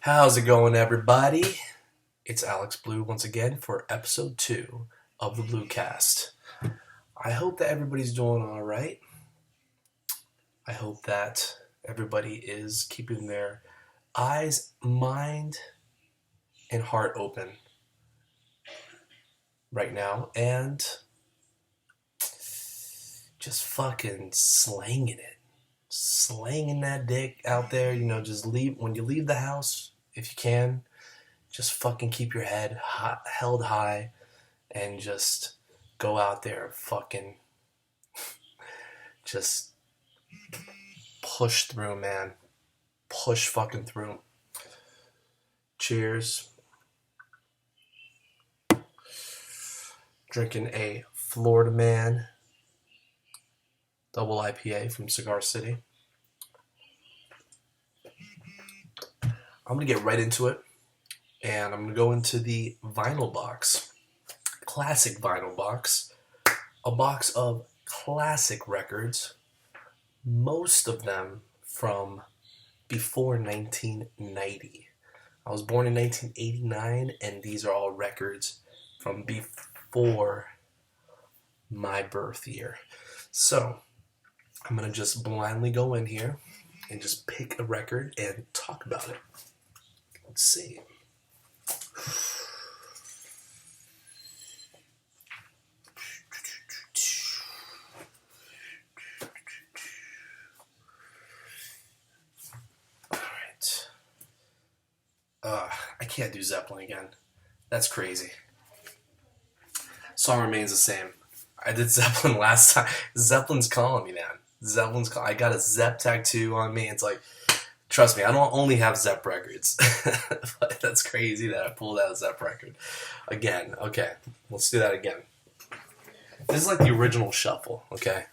How's it going, everybody? It's Alex Blue once again for episode 2 of the Bluecast. I hope that everybody's doing all right. I hope that everybody is keeping their eyes, mind, and heart open right now and just fucking slanging it. Slanging that dick out there, just leave when you leave the house, if you can, just fucking keep your head held high and just go out there and fucking just push through, man. Push fucking through. Cheers. Drinking a Florida Man double IPA from Cigar City. I'm going to get right into it, and I'm going to go into the vinyl box. Classic vinyl box. A box of classic records, most of them from before 1990. I was born in 1989, and these are all records from before my birth year. So, I'm going to just blindly go in here and just pick a record and talk about it. Let's see. All right. I can't do Zeppelin again. That's crazy. Song remains the same. I did Zeppelin last time. Zeppelin's calling me, man. I got a Zepp tattoo on me. It's like, trust me, I don't only have Zepp records. But that's crazy that I pulled out a Zepp record. Again, okay. Let's do that again. This is like the original shuffle, okay?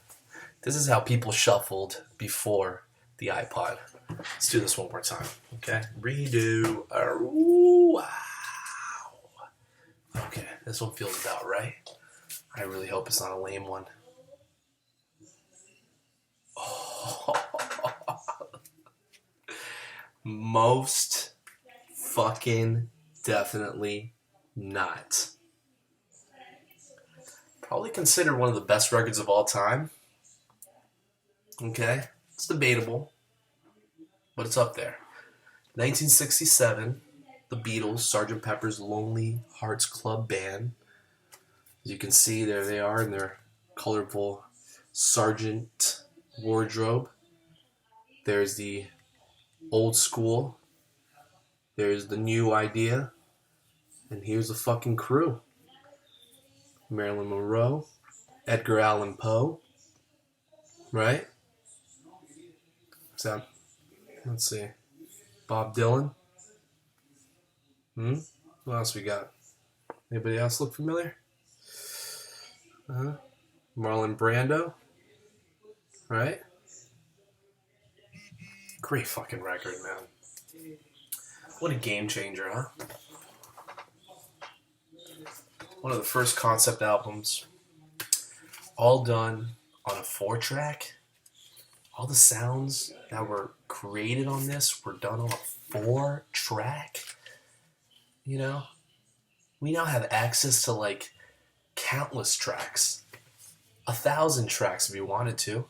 This is how people shuffled before the iPod. Let's do this one more time, okay? Redo. Wow. Okay, this one feels about right. I really hope it's not a lame one. Oh. Most fucking definitely not. Probably considered one of the best records of all time. Okay, it's debatable, but it's up there. 1967, the Beatles, Sgt. Pepper's Lonely Hearts Club Band. As you can see, there they are in their colorful Sargent wardrobe. There's the old school. There's the new idea. And here's the fucking crew. Marilyn Monroe. Edgar Allan Poe. Right? So, let's see. Bob Dylan. What else we got? Anybody else look familiar? Marlon Brando. Right? Great fucking record, man. What a game changer, huh? One of the first concept albums. All done on a 4-track. All the sounds that were created on this were done on a 4-track. You know? We now have access to like countless tracks. 1,000 tracks if you wanted to.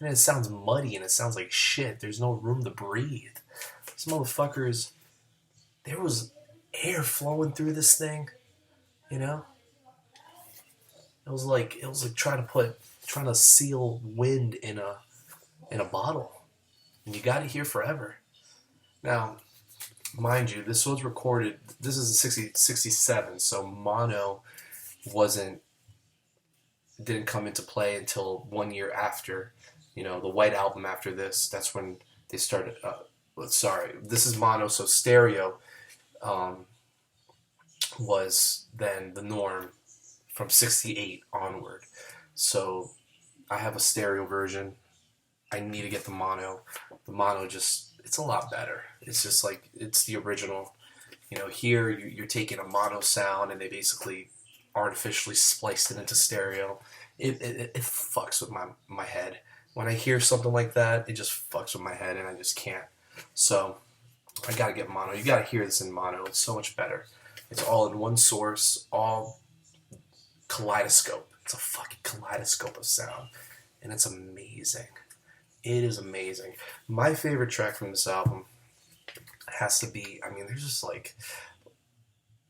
And it sounds muddy and it sounds like shit. There's no room to breathe. These motherfuckers, there was air flowing through this thing, you know? It was like trying to seal wind in a bottle. And you got it here forever. Now, mind you, this was recorded, this is in 67, so mono didn't come into play until 1 year after, the White Album after this. That's when they started, this is mono, so stereo was then the norm from 68 onward. So I have a stereo version. I need to get the mono. The mono it's a lot better. It's just like, it's the original. Here you're taking a mono sound and they basically artificially spliced it into stereo. It fucks with my head. When I hear something like that, it just fucks with my head and I just can't. So I gotta get mono. You gotta hear this in mono. It's so much better. It's all in one source, all kaleidoscope. It's a fucking kaleidoscope of sound. And it's amazing. It is amazing. My favorite track from this album has to be, I mean, they're just like,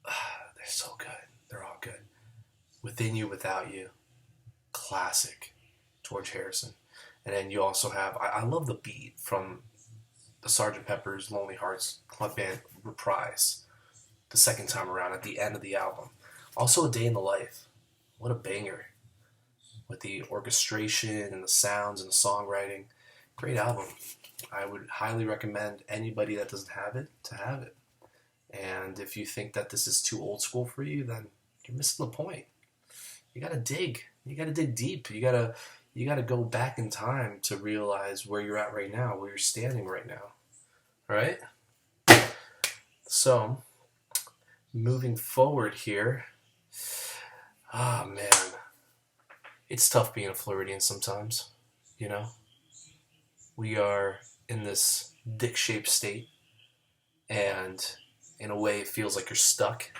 they're so good. They're all good. Within You, Without You. Classic. George Harrison. And then you also have, I love the beat from the Sgt. Pepper's Lonely Hearts Club Band reprise the second time around at the end of the album. Also, A Day in the Life. What a banger. With the orchestration and the sounds and the songwriting. Great album. I would highly recommend anybody that doesn't have it to have it. And if you think that this is too old school for you, then you're missing the point. You gotta dig. You gotta dig deep. You gotta go back in time to realize where you're at right now, where you're standing right now. Alright? So, moving forward here. Ah, man. It's tough being a Floridian sometimes, you know? We are in this dick-shaped state, and in a way it feels like you're stuck.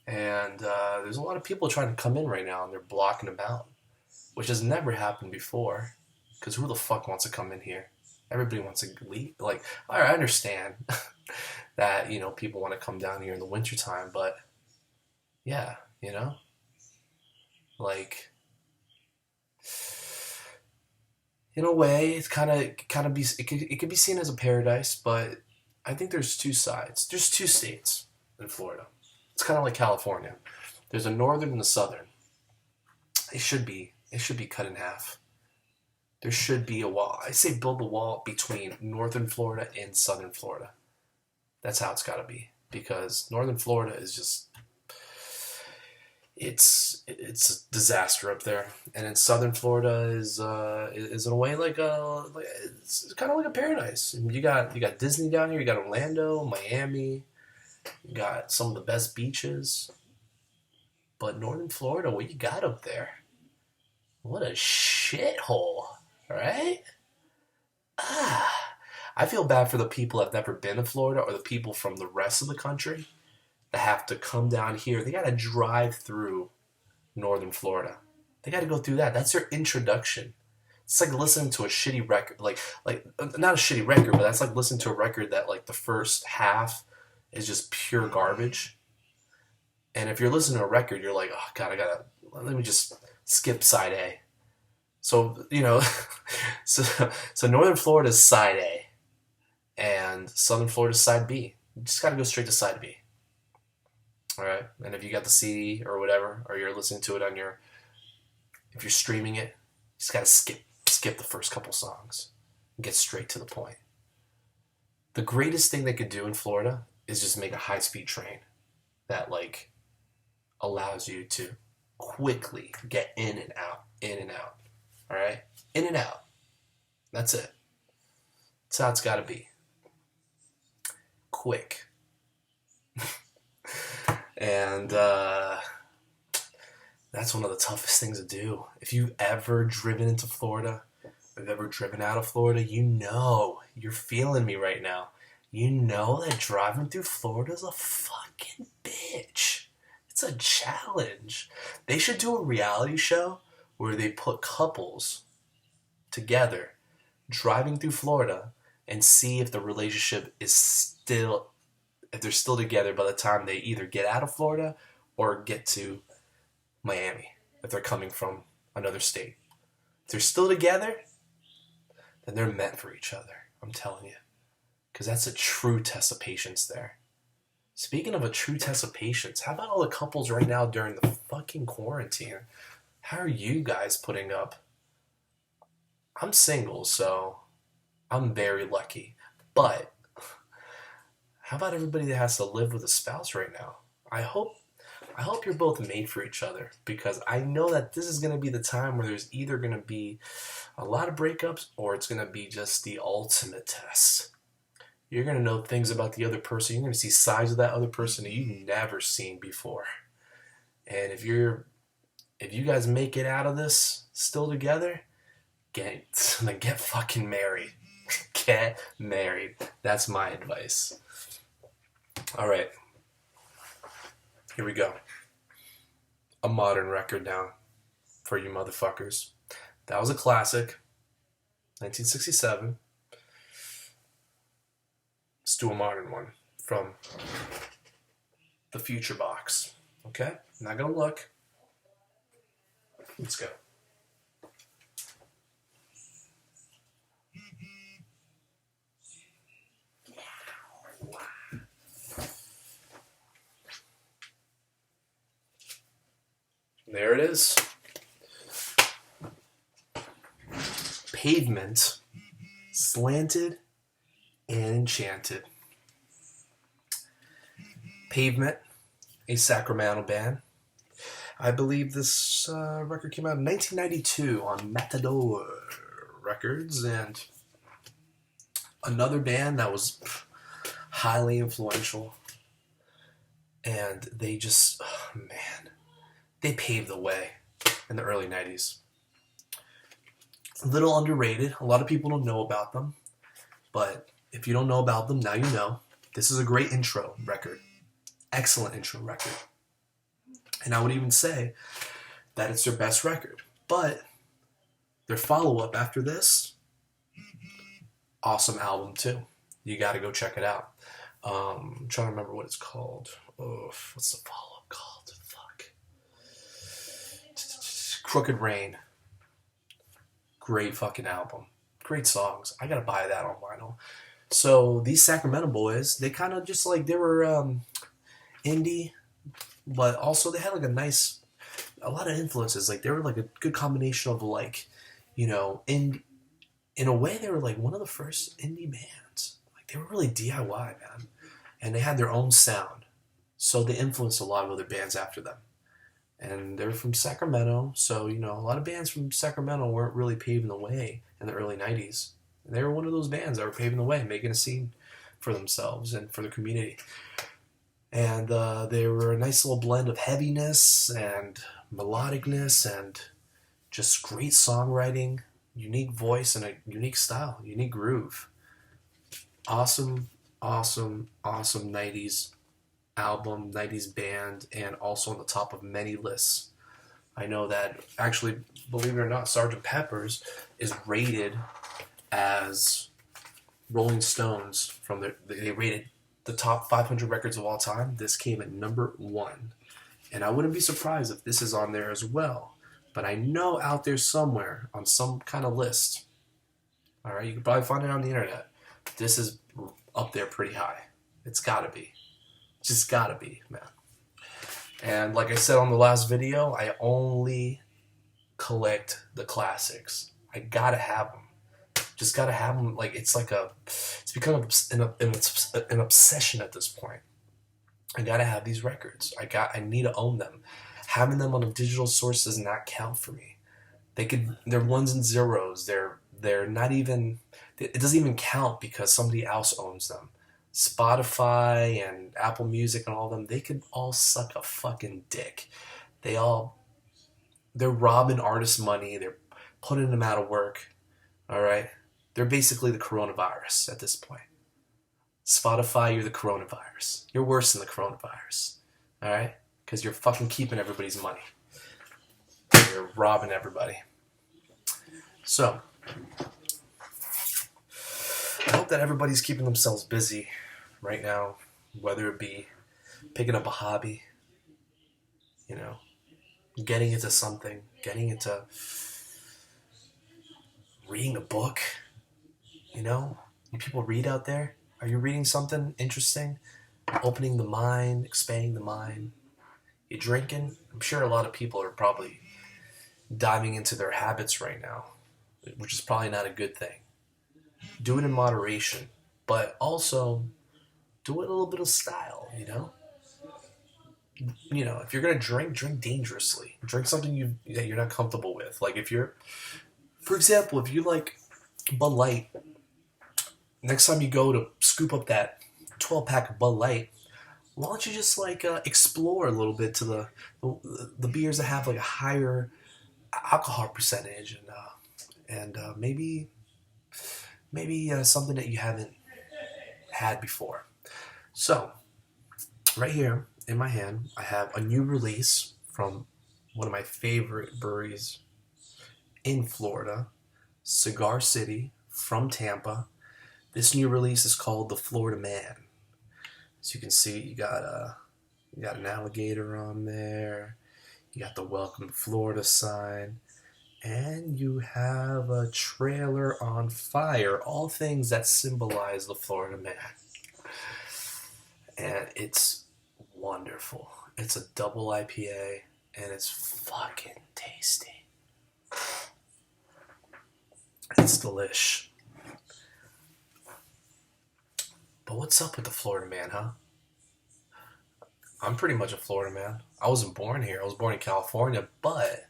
And there's a lot of people trying to come in right now, and they're blocking them out, which has never happened before, because who the fuck wants to come in here? Everybody wants to leave. Like, all right, I understand that, you know, people want to come down here in the wintertime, but yeah, you know? Like, in a way, it's it could be seen as a paradise, but I think there's two sides. There's two states in Florida. It's kind of like California. There's a northern and a southern. It should be cut in half. There should be a wall. I say build a wall between northern Florida and southern Florida. That's how it's got to be, because northern Florida is just it's a disaster up there, and in southern Florida is in a way it's kind of like a paradise. You got Disney down here, you got Orlando, Miami, you got some of the best beaches, but northern Florida, what you got up there? What a shithole, right? I feel bad for the people that have never been to Florida, or the people from the rest of the country that have to come down here. They got to drive through northern Florida. They got to go through that. That's their introduction. It's like listening to a shitty record, like not a shitty record, but that's like listening to a record that like the first half is just pure garbage. And if you're listening to a record, you're like, oh God, let me just skip side A. So, you know, so northern Florida is side A, and southern Florida is side B. You just got to go straight to side B. All right, and if you got the CD or whatever, or you're listening to it if you're streaming it, you just gotta skip the first couple songs and get straight to the point. The greatest thing they could do in Florida is just make a high-speed train that like allows you to quickly get in and out. All right, in and out. That's it. That's how it's gotta be. Quick. And that's one of the toughest things to do. If you've ever driven into Florida, or you've ever driven out of Florida, you know, you're feeling me right now. You know that driving through Florida is a fucking bitch. It's a challenge. They should do a reality show where they put couples together driving through Florida and see if the relationship is still, if they're still together by the time they either get out of Florida or get to Miami, if they're coming from another state. If they're still together, then they're meant for each other. I'm telling you. Because that's a true test of patience there. Speaking of a true test of patience, how about all the couples right now during the fucking quarantine? How are you guys putting up? I'm single, so I'm very lucky. But how about everybody that has to live with a spouse right now? I hope you're both made for each other, because I know that this is going to be the time where there's either going to be a lot of breakups or it's going to be just the ultimate test. You're going to know things about the other person. You're going to see sides of that other person that you've never seen before. And if you guys make it out of this still together, get fucking married. Get married. That's my advice. All right. Here we go. A modern record now for you motherfuckers. That was a classic. 1967. Let's do a modern one from the Future Box. Okay? I'm not gonna look. Let's go. There it is. Pavement, Slanted and Enchanted. Pavement, a Sacramento band. I believe this record came out in 1992 on Matador Records, and another band that was highly influential. And they just, oh man, they paved the way in the early 90s. A little underrated. A lot of people don't know about them. But if you don't know about them, now you know. This is a great intro record. Excellent intro record. And I would even say that it's their best record. But their follow-up after this, awesome album too. You got to go check it out. I'm trying to remember what it's called. Oh, what's the follow-up called? Fuck. Crooked Rain. Great fucking album. Great songs. I gotta buy that on vinyl. So these Sacramento boys, they kind of just like, they were indie, but also they had like a lot of influences. Like they were like a good combination of like, you know, in a way they were like one of the first indie bands. Like they were really DIY, man. And they had their own sound. So they influenced a lot of other bands after them. And they're from Sacramento, so, you know, a lot of bands from Sacramento weren't really paving the way in the early 90s. And they were one of those bands that were paving the way, making a scene for themselves and for the community. And they were a nice little blend of heaviness and melodicness and just great songwriting, unique voice, and a unique style, unique groove. Awesome, awesome, awesome 90s album, 90s band, and also on the top of many lists. I know that, actually, believe it or not, Sgt. Pepper's is rated as Rolling Stones they rated the top 500 records of all time. This came at number 1. And I wouldn't be surprised if this is on there as well. But I know out there somewhere on some kind of list, all right, you can probably find it on the internet, this is up there pretty high. It's gotta be. Just gotta be, man. And like I said on the last video, I only collect the classics. I gotta have them. Just gotta have them. Like it's become an obsession at this point. I gotta have these records. I need to own them. Having them on a digital source does not count for me. They're ones and zeros. They're not even. It doesn't even count because somebody else owns them. Spotify and Apple Music and all of them, they could all suck a fucking dick. They're robbing artists' money. They're putting them out of work. All right? They're basically the coronavirus at this point. Spotify, you're the coronavirus. You're worse than the coronavirus. All right? Because you're fucking keeping everybody's money. You're robbing everybody. So, I hope that everybody's keeping themselves busy right now, whether it be picking up a hobby, you know, getting into something, getting into reading a book, you know. You people read out there? Are you reading something interesting? Opening the mind, expanding the mind? You drinking? I'm sure a lot of people are probably diving into their habits right now, which is probably not a good thing. Do it in moderation, but also do it a little bit of style, you know? You know, if you're going to drink dangerously. Drink something that you're not comfortable with. Like for example, if you like Bud Light, next time you go to scoop up that 12-pack of Bud Light, why don't you just explore a little bit to the beers that have like a higher alcohol percentage and maybe maybe something that you haven't had before. So, right here in my hand, I have a new release from one of my favorite breweries in Florida, Cigar City from Tampa. This new release is called the Florida Man. As you can see, you got an alligator on there. You got the Welcome to Florida sign. And you have a trailer on fire. All things that symbolize the Florida Man. And it's wonderful. It's a double IPA, and it's fucking tasty. It's delish. But what's up with the Florida Man, huh? I'm pretty much a Florida man. I wasn't born here. I was born in California, but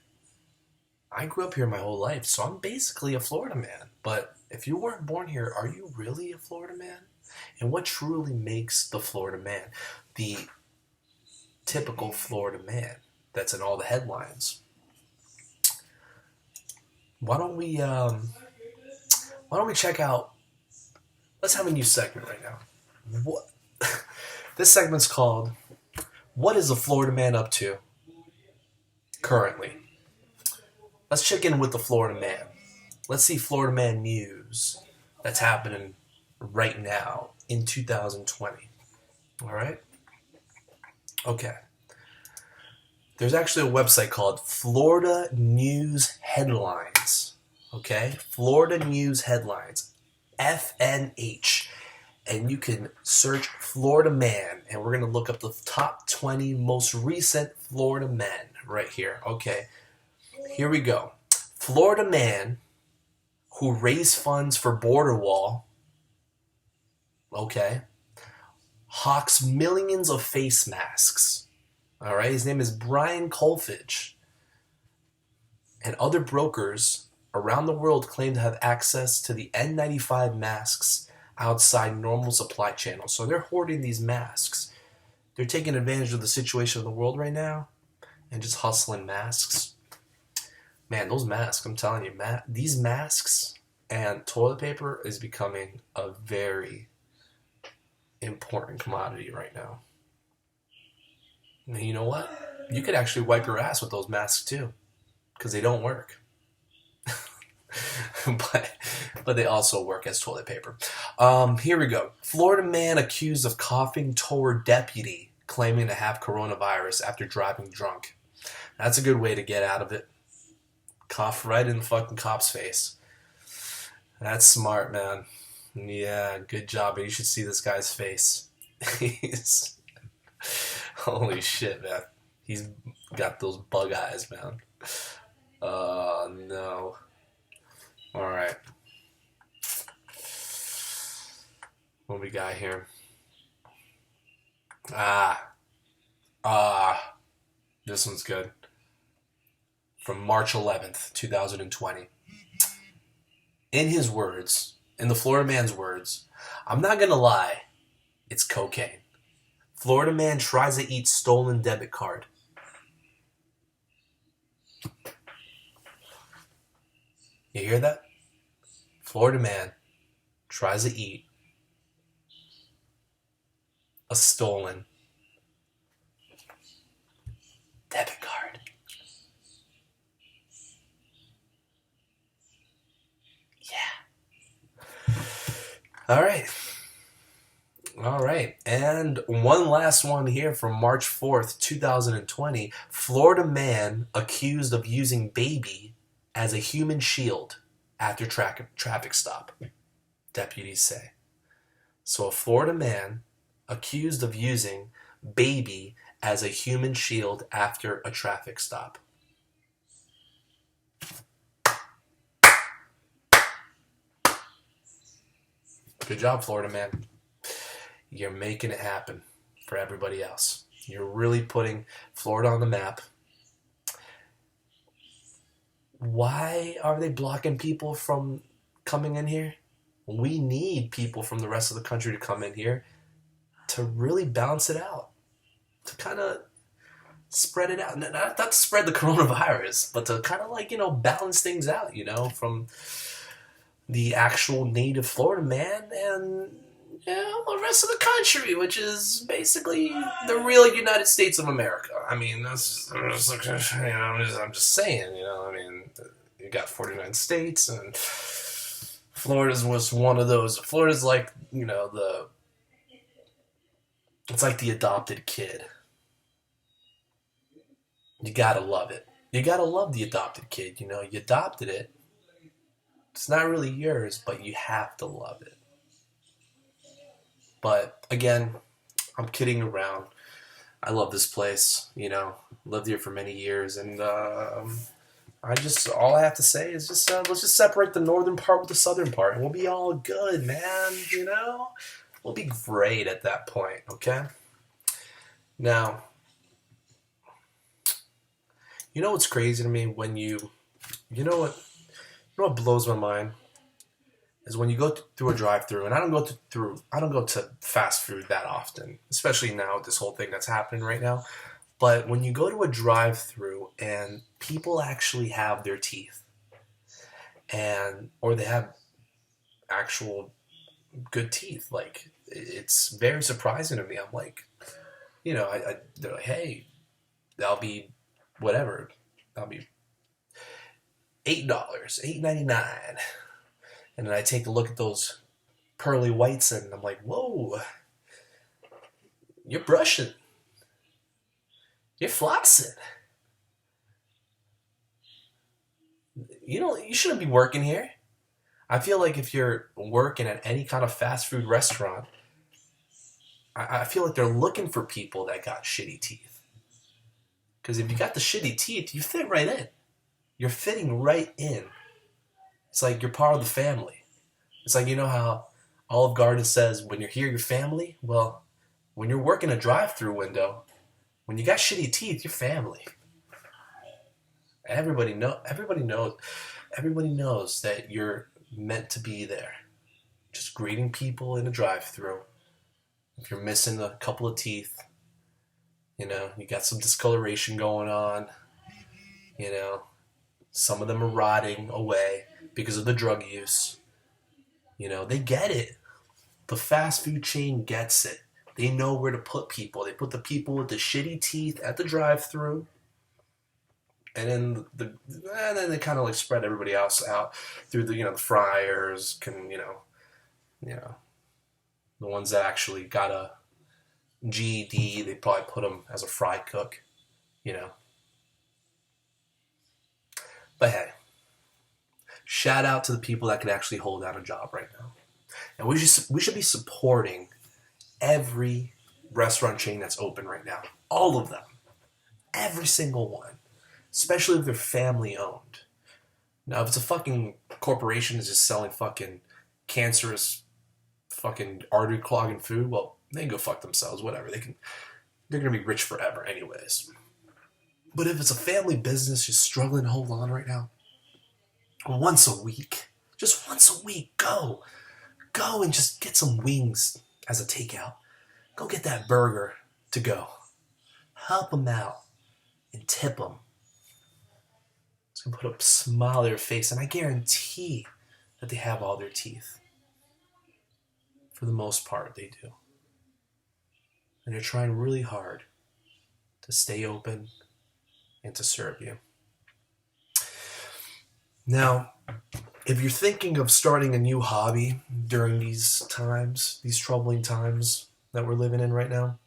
I grew up here my whole life, so I'm basically a Florida man. But if you weren't born here, are you really a Florida man? And what truly makes the Florida man? The typical Florida man that's in all the headlines. Why don't we check out, let's have a new segment right now. What this segment's called What is the Florida Man Up To Currently? Let's check in with the Florida Man. Let's see Florida Man news that's happening right now in 2020. All right? Okay. There's actually a website called Florida News Headlines. Okay? Florida News Headlines. FNH. And you can search Florida Man, and we're going to look up the top 20 most recent Florida men right here. Okay, here we go. Florida man who raised funds for border wall, okay, hawks millions of face masks. All right, his name is Brian Colfage. And other brokers around the world claim to have access to the N95 masks outside normal supply channels. So they're hoarding these masks. They're taking advantage of the situation of the world right now and just hustling masks. Man, those masks, I'm telling you, these masks and toilet paper is becoming a very important commodity right now. And you know what? You could actually wipe your ass with those masks too, because they don't work. but they also work as toilet paper. Here we go. Florida man accused of coughing toward deputy claiming to have coronavirus after driving drunk. That's a good way to get out of it. Cough right in the fucking cop's face. That's smart, man. Yeah, good job. You should see this guy's face. Holy shit, man. He's got those bug eyes, man. No. All right. What we got here? This one's good. From March 11th, 2020. In his words, in the Florida man's words, I'm not gonna lie, it's cocaine. Florida man tries to eat stolen debit card. You hear that? Florida man tries to eat a stolen debit card. Yeah. All right. And one last one here from March 4th, 2020. Florida man accused of using baby as a human shield after traffic stop, deputies say. So a Florida man accused of using baby as a human shield after a traffic stop. Good job, Florida man. You're making it happen for everybody else. You're really putting Florida on the map. Why are they blocking people from coming in here? We need people from the rest of the country to come in here to really balance it out, to kind of spread it out. Not to spread the coronavirus, but to kind of balance things out, from the actual native Florida man and the rest of the country, which is basically the real United States of America. I mean, I'm just saying, I mean, you got 49 states, and Florida's was one of those. Florida's like, it's like the adopted kid. You gotta love it. You gotta love the adopted kid. You adopted it. It's not really yours, but you have to love it. But again, I'm kidding around. I love this place. Lived here for many years, and all I have to say is just let's just separate the northern part with the southern part, and we'll be all good, man. We'll be great at that point. Okay. Now, what's crazy to me when you know what blows my mind is when you go through a drive-through, and I don't go to fast food that often, especially now with this whole thing that's happening right now. But when you go to a drive-through and people actually have their teeth, or they have actual good teeth, like it's very surprising to me. I'm like, they're like, hey, that'll be whatever, that'll be $8, $8.99. And then I take a look at those pearly whites and I'm like, whoa, you're brushing. You're flossing. You shouldn't be working here. I feel like if you're working at any kind of fast food restaurant, I feel like they're looking for people that got shitty teeth. Because if you got the shitty teeth, you fit right in. You're fitting right in. It's like you're part of the family. It's like, how Olive Garden says, when you're here, you're family? Well, when you're working a drive-through window, when you got shitty teeth, you're family. Everybody knows that you're meant to be there. Just greeting people in a drive-through. If you're missing a couple of teeth, you got some discoloration going on, some of them are rotting away because of the drug use. They get it. The fast food chain gets it. They know where to put people. They put the people with the shitty teeth at the drive-through, and then they kind of like spread everybody else out through the fryers, the ones that actually got a GED. They probably put them as a fry cook, But hey, shout out to the people that can actually hold down a job right now. And we should be supporting every restaurant chain that's open right now. All of them. Every single one. Especially if they're family owned. Now, if it's a fucking corporation that's just selling fucking cancerous fucking artery clogging food, well, they can go fuck themselves, whatever. They're gonna be rich forever anyways. But if it's a family business just struggling to hold on right now, once a week, go and just get some wings as a takeout. Go get that burger to go. Help them out and tip them. It's going to put a smile on their face, and I guarantee that they have all their teeth. For the most part, they do. And they're trying really hard to stay open and to serve you. Now, if you're thinking of starting a new hobby during these times, these troubling times that we're living in right now,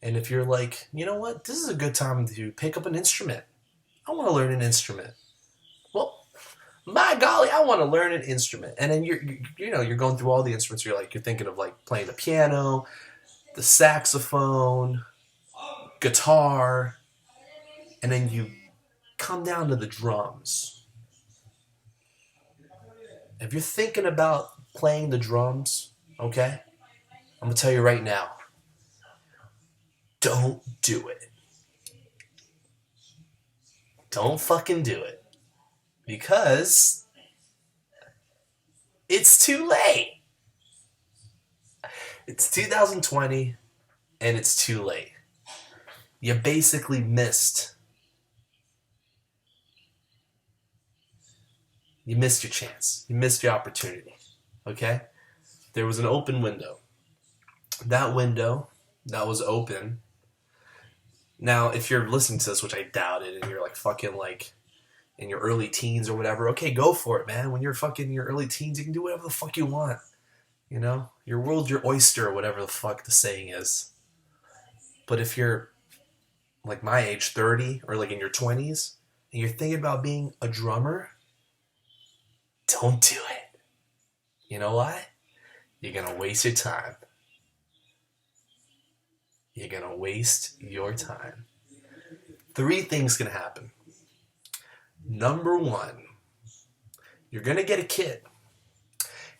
and if you're like, you know what, this is a good time to pick up an instrument. I want to learn an instrument. Well, my golly, I want to learn an instrument. And then you're going through all the instruments. You're thinking of like playing the piano, the saxophone, guitar, and then you come down to the drums. If you're thinking about playing the drums, okay, I'm going to tell you right now, don't do it. Don't fucking do it. Because it's too late. It's 2020 and it's too late. You basically missed You missed your chance. You missed your opportunity. Okay? There was an open window. That window that was open. Now, if you're listening to this, which I doubt it, and you're like fucking like in your early teens or whatever, okay, go for it, man. When you're fucking in your early teens, you can do whatever the fuck you want. You know? Your world's your oyster, or whatever the fuck the saying is. But if you're like my age, 30, or like in your 20s, and you're thinking about being a drummer, don't do it. You know why? You're going to waste your time. You're going to waste your time. 3 things can happen. Number 1, you're going to get a kit.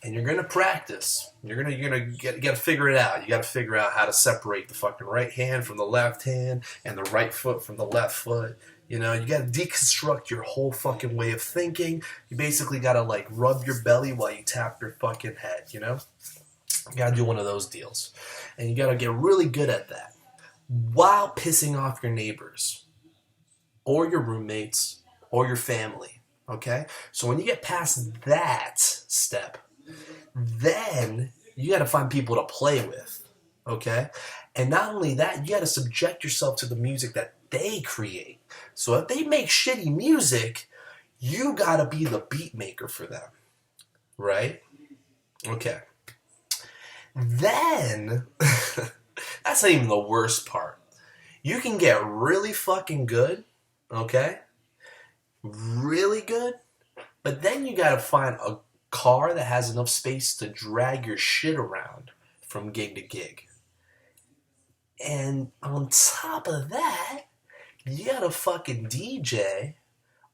And you're going to practice. You're gonna get to figure it out. You got to figure out how to separate the fucking right hand from the left hand and the right foot from the left foot. You know, you got to deconstruct your whole fucking way of thinking. You basically got to like rub your belly while you tap your fucking head, you know? You got to do one of those deals. And you got to get really good at that while pissing off your neighbors or your roommates or your family, okay? So when you get past that step, then you got to find people to play with, okay? And not only that, you got to subject yourself to the music that they create. So if they make shitty music, you got to be the beat maker for them, right? Okay. Then, that's not even the worst part. You can get really fucking good, okay? Really good. But then you got to find a car that has enough space to drag your shit around from gig to gig. And on top of that, you got a fucking DJ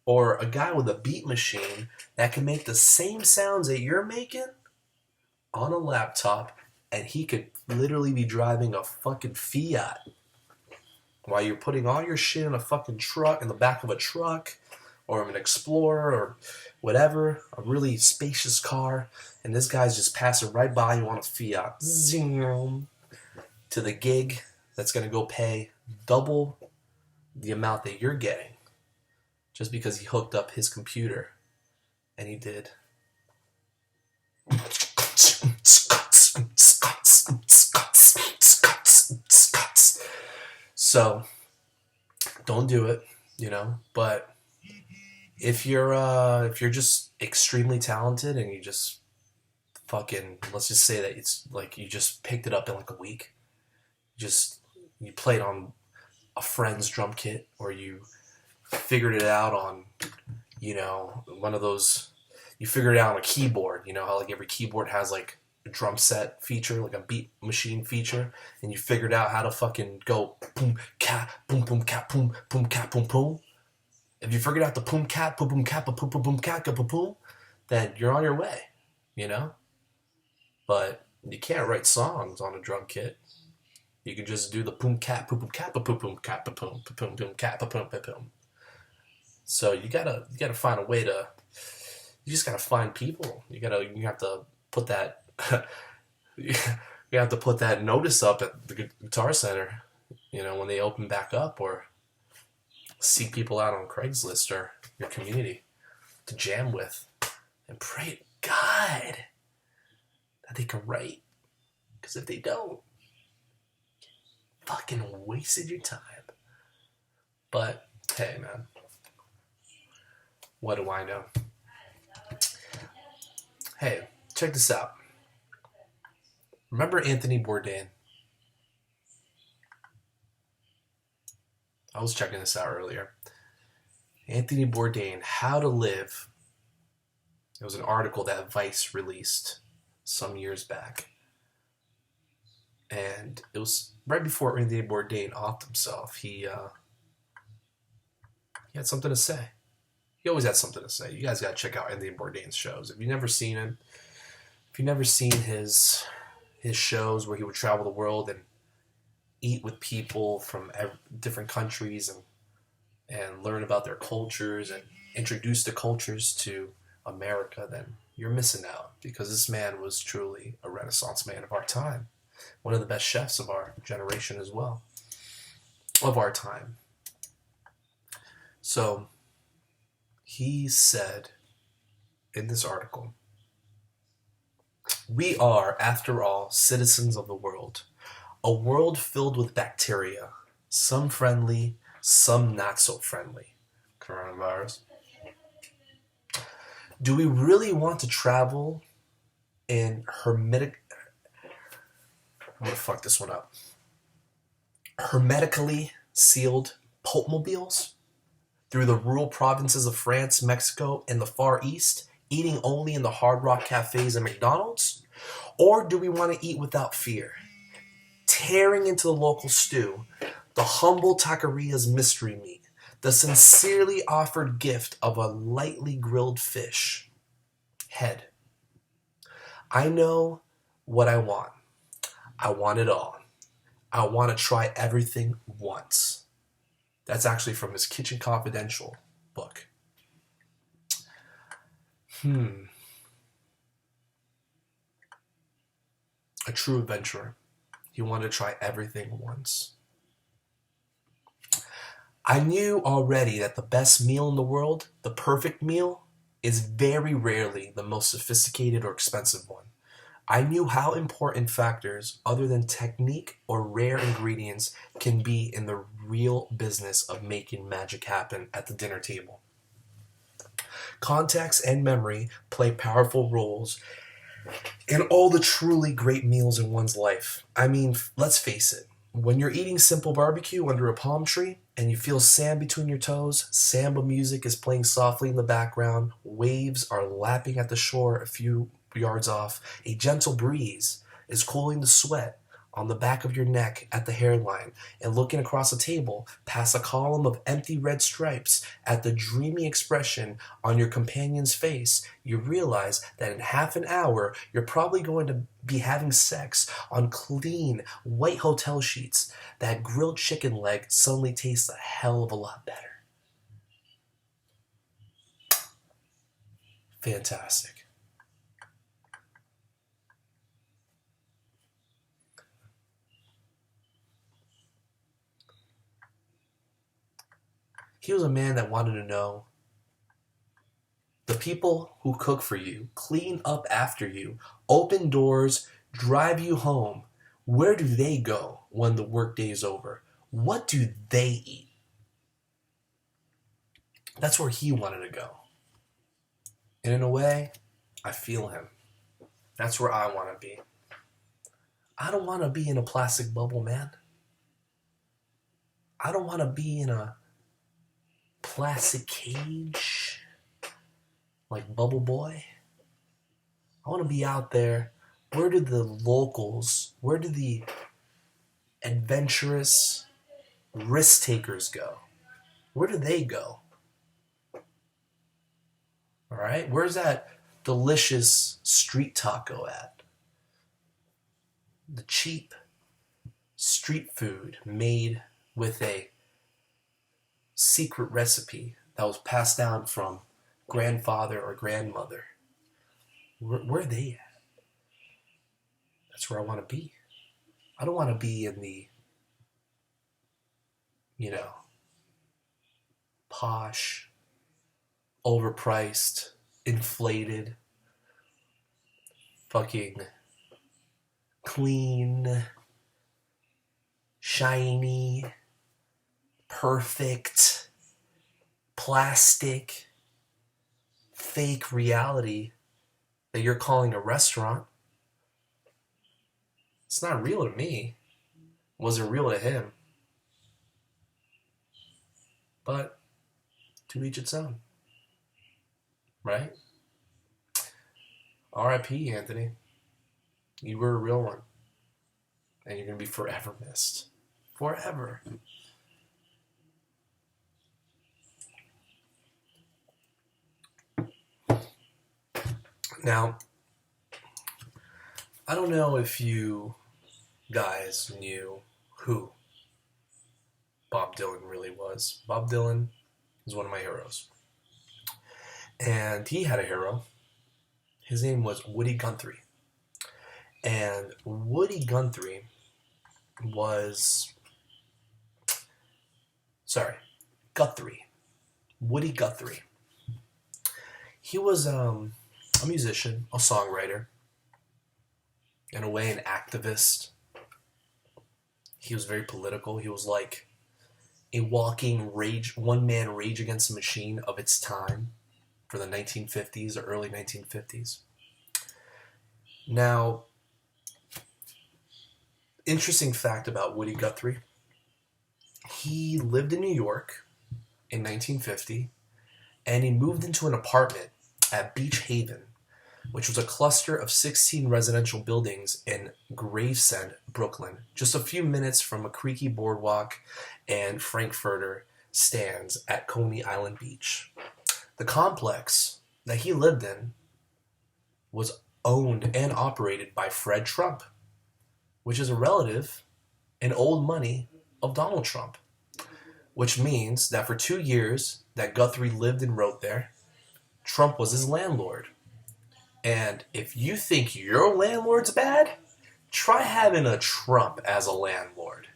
or a guy with a beat machine that can make the same sounds that you're making on a laptop, and he could literally be driving a fucking Fiat while you're putting all your shit in a fucking truck, in the back of a truck, or an Explorer, or whatever, a really spacious car, and this guy's just passing right by you on a Fiat. Zoom. To the gig that's going to go pay double the amount that you're getting just because he hooked up his computer and he did. So don't do it, you know, but if you're just extremely talented and you just fucking, let's just say that it's like you just picked it up in like a week, you played on a friend's drum kit, or you figured it out on, you know, one of those, you figured it out on a keyboard, you know how like every keyboard has like a drum set feature, like a beat machine feature, and you figured out how to fucking go boom cat boom boom cat boom boom cat boom boom. If you figured out the boom cat boom boom cat boom boom boom cat boom boom, then you're on your way, you know. But you can't write songs on a drum kit. You can just do the boom cat boom boom cat boom boom cat boom boom boom boom cat boom boom boom. So you gotta find a way to. You just gotta find people. You have to put that. You have to put that notice up at the Guitar Center. You know, when they open back up, or seek people out on Craigslist or your community to jam with, and pray to God that they can write. Because if they don't, fucking wasted your time. But hey, man, what do I know? Hey, check this out. Remember Anthony Bourdain? I was checking this out earlier. Anthony Bourdain, How to Live. It was an article that Vice released some years back. And it was right before Anthony Bourdain offed himself. He had something to say. He always had something to say. You guys got to check out Anthony Bourdain's shows. If you've never seen him, if you've never seen his shows where he would travel the world and eat with people from different countries and learn about their cultures and introduce the cultures to America, then you're missing out, because this man was truly a Renaissance man of our time. One of the best chefs of our generation as well, of our time. So he said in this article. We are, after all, citizens of the world. A world filled with bacteria, some friendly, some not so friendly. Coronavirus. Do we really want to travel in hermetic? I'm gonna fuck this one up. Hermetically sealed pulpmobiles through the rural provinces of France, Mexico, and the Far East, eating only in the Hard Rock cafes and McDonald's? Or do we want to eat without fear, tearing into the local stew, the humble taqueria's mystery meat, the sincerely offered gift of a lightly grilled fish head? I know what I want. I want it all. I want to try everything once. That's actually from his Kitchen Confidential book. A true adventurer. He wanted to try everything once. I knew already that the best meal in the world, the perfect meal, is very rarely the most sophisticated or expensive one. I knew how important factors other than technique or rare ingredients can be in the real business of making magic happen at the dinner table. Context and memory play powerful roles in all the truly great meals in one's life. I mean, let's face it. When you're eating simple barbecue under a palm tree and you feel sand between your toes, samba music is playing softly in the background, waves are lapping at the shore a few yards off, a gentle breeze is cooling the sweat on the back of your neck at the hairline, and looking across a table past a column of empty red stripes at the dreamy expression on your companion's face, you realize that in half an hour you're probably going to be having sex on clean white hotel sheets. That grilled chicken leg suddenly tastes a hell of a lot better. Fantastic. He was a man that wanted to know the people who cook for you, clean up after you, open doors, drive you home. Where do they go when the workday is over? What do they eat? That's where he wanted to go. And in a way, I feel him. That's where I want to be. I don't want to be in a plastic bubble, man. I don't want to be in a plastic cage like Bubble Boy. I want to be out there. Where do the locals, where do the adventurous risk takers go? Where do they go? All right? Where's that delicious street taco at? The cheap street food made with a secret recipe that was passed down from grandfather or grandmother. Where are they at? That's where I want to be. I don't want to be in the, posh, overpriced, inflated, fucking clean, shiny, perfect, plastic, fake reality that you're calling a restaurant. It's not real to me. It wasn't real to him. But to each its own. Right? R.I.P. Anthony. You were a real one. And you're going to be forever missed. Forever. Now, I don't know if you guys knew who Bob Dylan really was. Bob Dylan is one of my heroes. And he had a hero. His name was Woody Guthrie. And Woody Guthrie was... Guthrie. Woody Guthrie. He was a musician, a songwriter, in a way, an activist. He was very political. He was like a walking rage, one-man rage against the machine of its time for the 1950s or early 1950s. Now, interesting fact about Woody Guthrie. He lived in New York in 1950, and he moved into an apartment at Beach Haven, which was a cluster of 16 residential buildings in Gravesend, Brooklyn, just a few minutes from a creaky boardwalk and Frankfurter stands at Coney Island Beach. The complex that he lived in was owned and operated by Fred Trump, which is a relative and old money of Donald Trump, which means that for 2 years that Guthrie lived and wrote there, Trump was his landlord. And if you think your landlord's bad, try having a Trump as a landlord.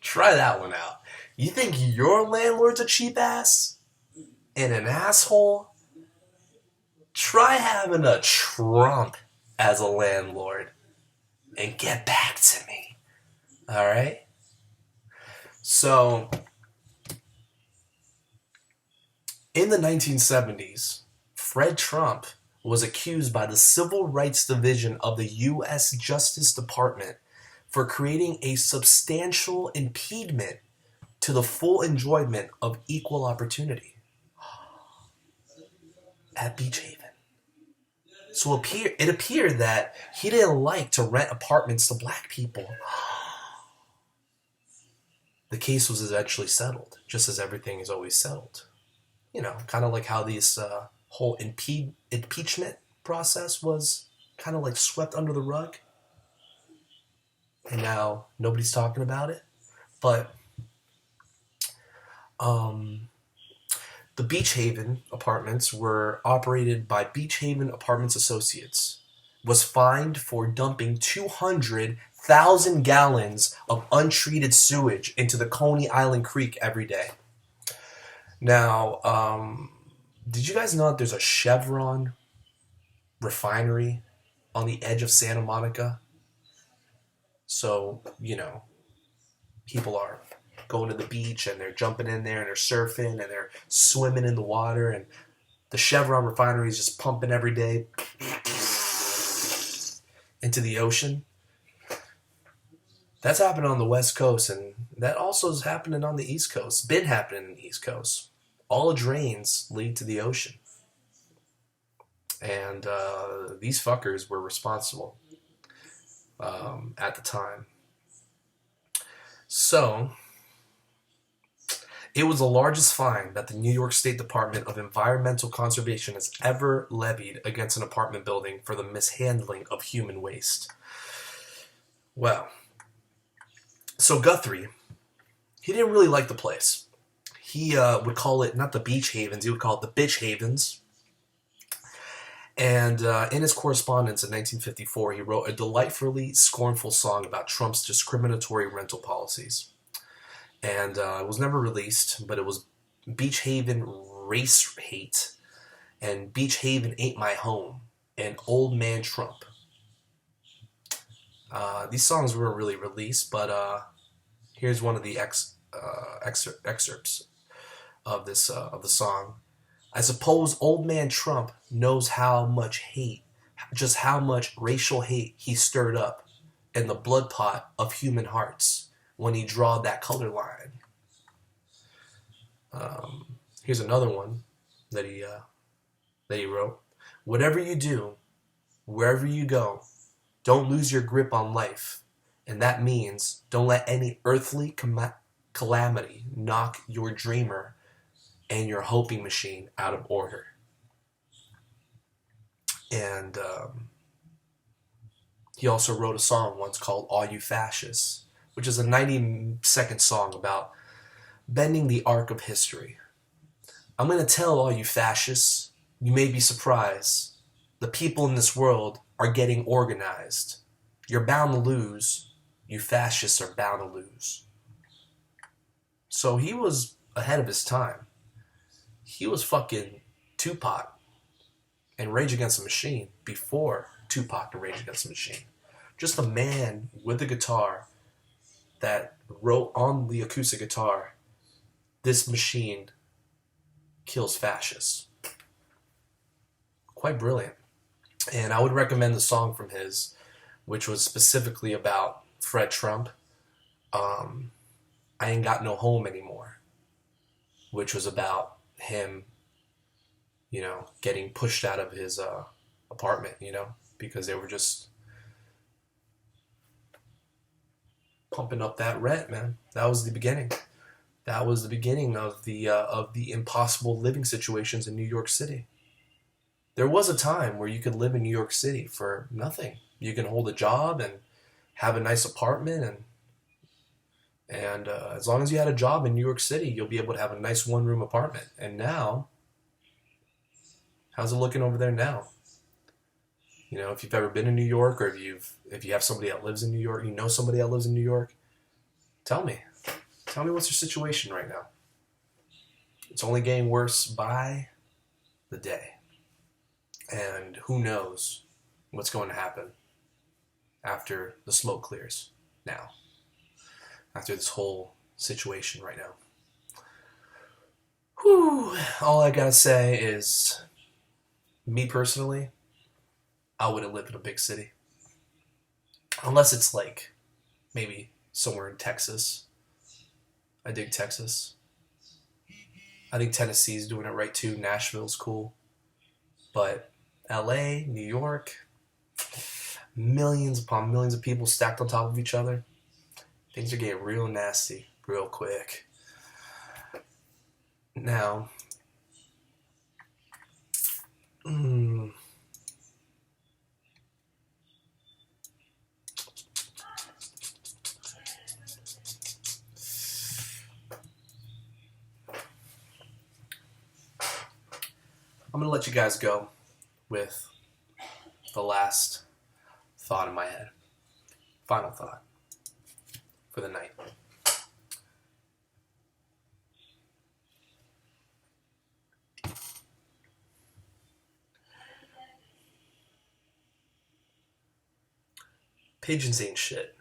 Try that one out. You think your landlord's a cheap ass and an asshole? Try having a Trump as a landlord and get back to me. All right? So, in the 1970s, Fred Trump was accused by the Civil Rights Division of the U.S. Justice Department for creating a substantial impediment to the full enjoyment of equal opportunity at Beach Haven. So it appeared that he didn't like to rent apartments to black people. The case was eventually settled, just as everything is always settled. You know, kind of like how this whole impeachment process was kind of like swept under the rug. And now nobody's talking about it. But the Beach Haven apartments were operated by Beach Haven Apartments Associates, was fined for dumping 200,000 gallons of untreated sewage into the Coney Island Creek every day. Now, did you guys know that there's a Chevron refinery on the edge of Santa Monica? So, you know, people are going to the beach and they're jumping in there and they're surfing and they're swimming in the water, and the Chevron refinery is just pumping every day into the ocean. That's happening on the West Coast, and that also is happening on the East Coast. Been happening on the East Coast. All drains lead to the ocean. And these fuckers were responsible at the time. So, it was the largest fine that the New York State Department of Environmental Conservation has ever levied against an apartment building for the mishandling of human waste. Well, so Guthrie, he didn't really like the place. He would call it not the Beach Havens, he would call it the Bitch Havens. And in his correspondence in 1954, he wrote a delightfully scornful song about Trump's discriminatory rental policies. And it was never released, but it was Beach Haven Race Hate and Beach Haven Ain't My Home and Old Man Trump. These songs weren't really released, but here's one of the excerpts of this of the song. I suppose Old Man Trump knows how much hate, just how much racial hate he stirred up in the blood pot of human hearts when he drawed that color line. Here's another one that he wrote. Whatever you do, wherever you go, don't lose your grip on life. And that means don't let any earthly calamity knock your dreamer and your hoping machine out of order. And he also wrote a song once called All You Fascists, which is a 90-second song about bending the arc of history. I'm going to tell all you fascists, you may be surprised. The people in this world are getting organized. You're bound to lose. You fascists are bound to lose. So he was ahead of his time. He was fucking Tupac and Rage Against the Machine before Tupac and Rage Against the Machine. Just a man with a guitar that wrote on the acoustic guitar, "This machine kills fascists." Quite brilliant. And I would recommend the song from his, which was specifically about Fred Trump, "I Ain't Got No Home Anymore," which was about him, getting pushed out of his apartment, because they were just pumping up that rent, man. That was the beginning. That was the beginning of the impossible living situations in New York City. There was a time where you could live in New York City for nothing. You can hold a job and have a nice apartment, and as long as you had a job in New York City, you'll be able to have a nice one-room apartment. And now, how's it looking over there now? If you've ever been in New York, or if you have somebody that lives in New York, somebody that lives in New York, tell me. Tell me what's your situation right now. It's only getting worse by the day. And who knows what's going to happen after the smoke clears now. After this whole situation right now. Whew. All I gotta say is, me personally, I wouldn't live in a big city. Unless it's like maybe somewhere in Texas. I dig Texas. I think Tennessee's doing it right too. Nashville's cool. But LA, New York, millions upon millions of people stacked on top of each other. Things are getting real nasty real quick. Now, I'm going to let you guys go with the last thought in my head. Final thought for the night. Pigeons ain't shit.